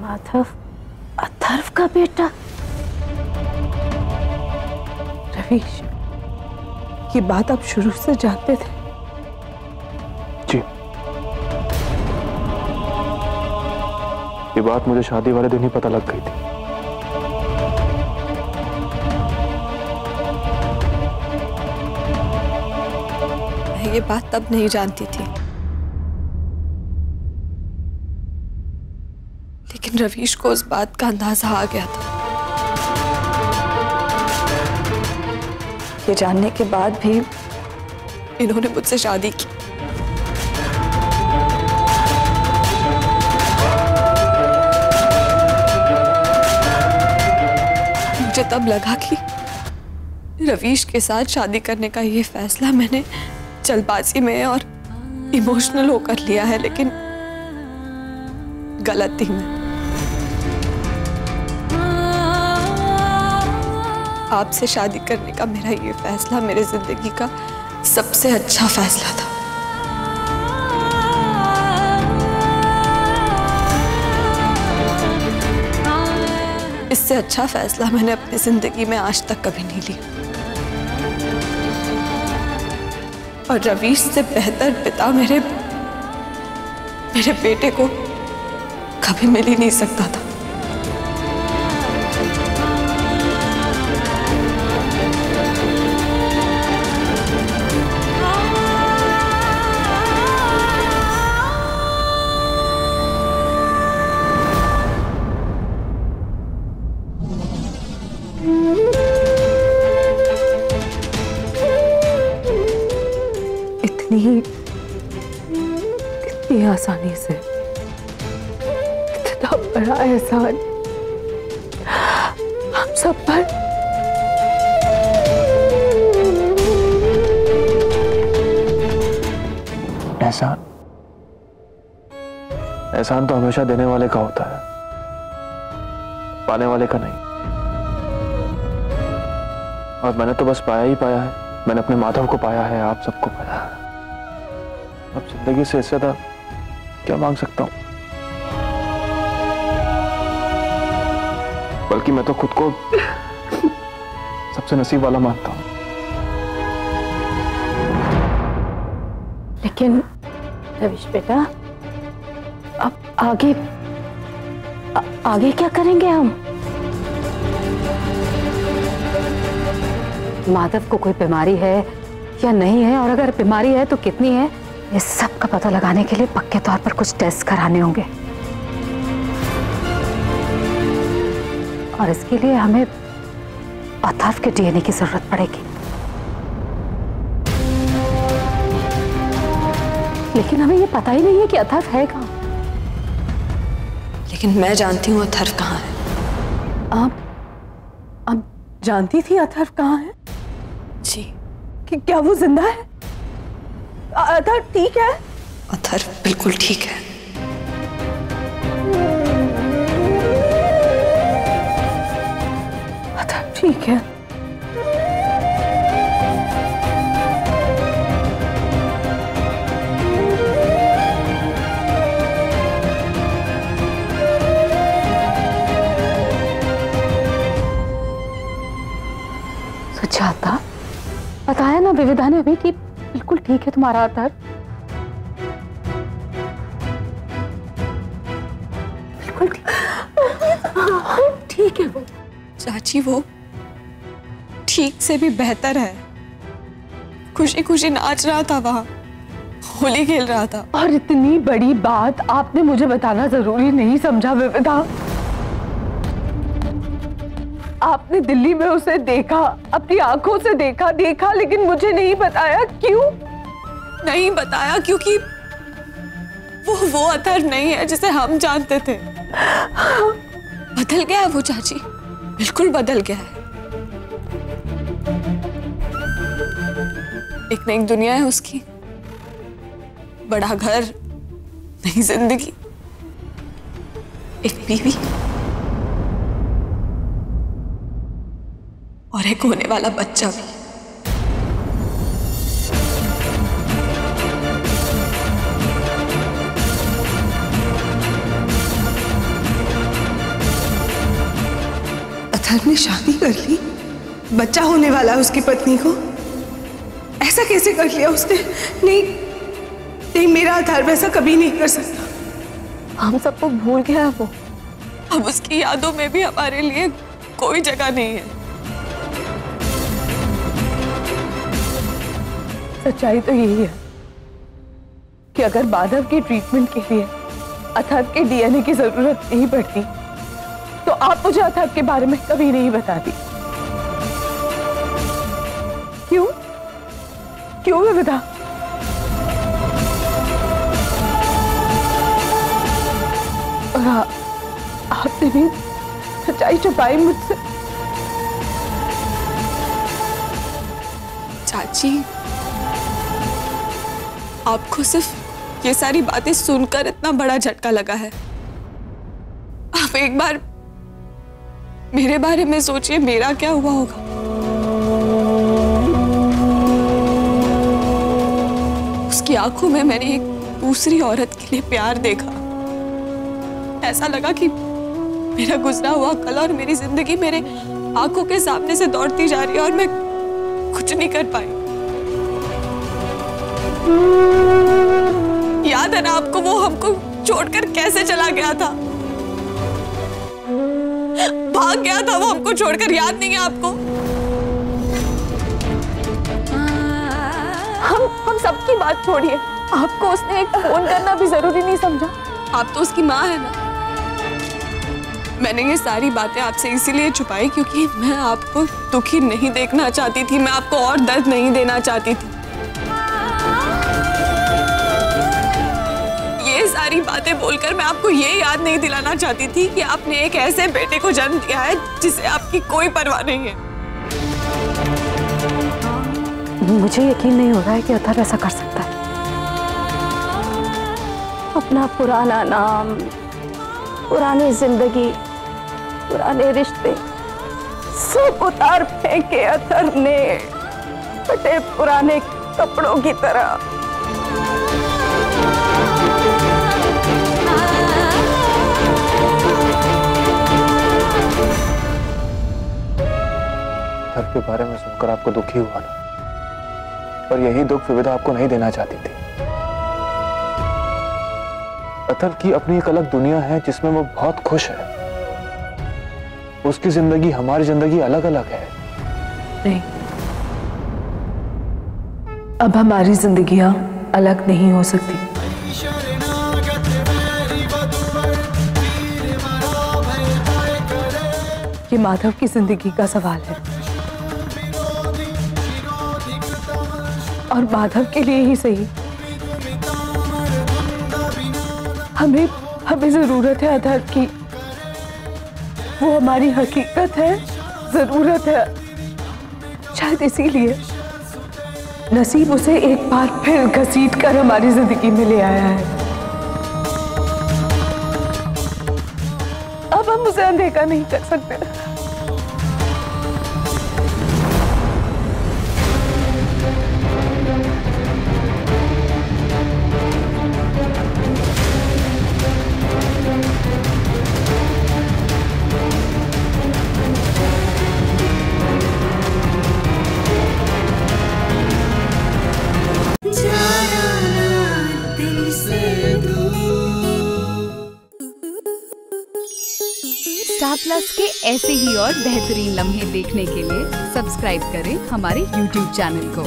माधव अथर्व का बेटा? रवीश, ये बात आप शुरू से जानते थे? जी, ये बात मुझे शादी वाले दिन ही पता लग गई थी। मैं ये बात तब नहीं जानती थी, लेकिन रवीश को उस बात का अंदाजा आ गया था। ये जानने के बाद भी इन्होंने मुझसे शादी की। मुझे तब लगा कि रवीश के साथ शादी करने का ये फैसला मैंने जल्दबाजी में और इमोशनल होकर लिया है, लेकिन गलत थी मैं। आपसे शादी करने का मेरा ये फैसला मेरे जिंदगी का सबसे अच्छा फैसला था। इससे अच्छा फैसला मैंने अपनी जिंदगी में आज तक कभी नहीं लिया, और रवीश से बेहतर पिता मेरे बेटे को कभी मिल ही नहीं सकता था। इतनी आसानी से इतना बड़ा एहसान हम सब पर। एहसान तो हमेशा देने वाले का होता है, पाने वाले का नहीं। और मैंने तो बस पाया ही पाया है। मैंने अपने माधव को पाया है, आप सबको पाया है। अब जिंदगी से इससे ज्यादा क्या मांग सकता हूं? बल्कि मैं तो खुद को सबसे नसीब वाला मानता हूं। लेकिन रवीश बेटा, अब आगे क्या करेंगे हम? माधव को कोई बीमारी है या नहीं है, और अगर बीमारी है तो कितनी है, इस सब का पता लगाने के लिए पक्के तौर पर कुछ टेस्ट कराने होंगे। और इसके लिए हमें अथर्व के डीएनए की जरूरत पड़ेगी। लेकिन हमें ये पता ही नहीं है कि अथर्व है कहाँ। लेकिन मैं जानती हूँ अथर्व कहाँ है। आप जानती थी अथर्व कहाँ है? जी। कि क्या वो जिंदा है? अथर्व ठीक है? अथर्व बिल्कुल ठीक है। अथर्व ठीक है? सुजाता, बताया ना विविधा ने अभी कि बिल्कुल ठीक है तुम्हारा अथर्व। बिल्कुल ठीक है वो। चाची, वो ठीक से भी बेहतर है। खुशी खुशी नाच रहा था, वहां होली खेल रहा था। और इतनी बड़ी बात आपने मुझे बताना जरूरी नहीं समझा विविधा। आपने दिल्ली में उसे देखा, अपनी आंखों से देखा, लेकिन मुझे नहीं बताया। क्यों नहीं बताया? क्योंकि वो अथर्व नहीं है जिसे हम जानते थे। बदल गया है वो चाची, बिल्कुल बदल गया है। एक नई दुनिया है उसकी, बड़ा घर, नई जिंदगी, एक बीवी और एक होने वाला बच्चा भी। अतहर ने शादी कर ली, बच्चा होने वाला है उसकी पत्नी को। ऐसा कैसे कर लिया उसने? नहीं नहीं, मेरा अतहर वैसा कभी नहीं कर सकता। हम सबको भूल गया वो। अब उसकी यादों में भी हमारे लिए कोई जगह नहीं है। सच्चाई तो यही है कि अगर माधव के ट्रीटमेंट के लिए अथर्व के डीएनए की जरूरत नहीं पड़ती तो आप मुझे अथर्व के बारे में कभी नहीं बताती। क्यों क्यों विविधा? और आपने भी सच्चाई छुपाई मुझसे। चाची, आपको सिर्फ ये सारी बातें सुनकर इतना बड़ा झटका लगा है। आप एक बार मेरे बारे में सोचिए, मेरा क्या हुआ होगा। उसकी आंखों में मैंने एक दूसरी औरत के लिए प्यार देखा। ऐसा लगा कि मेरा गुजरा हुआ कल और मेरी जिंदगी मेरे आंखों के सामने से दौड़ती जा रही है और मैं कुछ नहीं कर पाई। याद है ना आपको, वो हमको छोड़कर कैसे चला गया था? भाग गया था वो हमको छोड़कर, याद नहीं है आपको? हम सबकी बात छोड़िए, आपको उसने एक फोन करना भी जरूरी नहीं समझा? आप तो उसकी माँ है ना। मैंने ये सारी बातें आपसे इसीलिए छुपाई क्योंकि मैं आपको दुखी नहीं देखना चाहती थी, मैं आपको और दर्द नहीं देना चाहती थी। ये सारी बातें बोलकर मैं आपको ये याद नहीं दिलाना चाहती थी कि आपने एक ऐसे बेटे को जन्म दिया है जिसे आपकी कोई परवाह नहीं है। मुझे यकीन नहीं हो रहा है कि अथर्व ऐसा कर सकता है। अपना पुराना नाम, पुरानी जिंदगी, पुराने रिश्ते सब उतार फेंके अथर्व ने फटे पुराने कपड़ों की तरह। अथर्व के बारे में सुनकर आपको दुखी हुआ ना, और यही दुख विविधा आपको नहीं देना चाहती थी। अथर्व की अपनी एक अलग दुनिया है जिसमें वो बहुत खुश है। उसकी जिंदगी हमारी जिंदगी अलग अलग है। नहीं, अब हमारी जिंदगियां अलग नहीं हो सकती। ये माधव की जिंदगी का सवाल है और माधव के लिए ही सही हमें जरूरत है अथर्व की। वो हमारी हकीकत है, जरूरत है। शायद इसीलिए नसीब उसे एक बार फिर घसीट कर हमारी जिंदगी में ले आया है। अब हम उसे अनदेखा नहीं कर सकते। स्टार प्लस के ऐसे ही और बेहतरीन लम्हे देखने के लिए सब्सक्राइब करें हमारे YouTube चैनल को।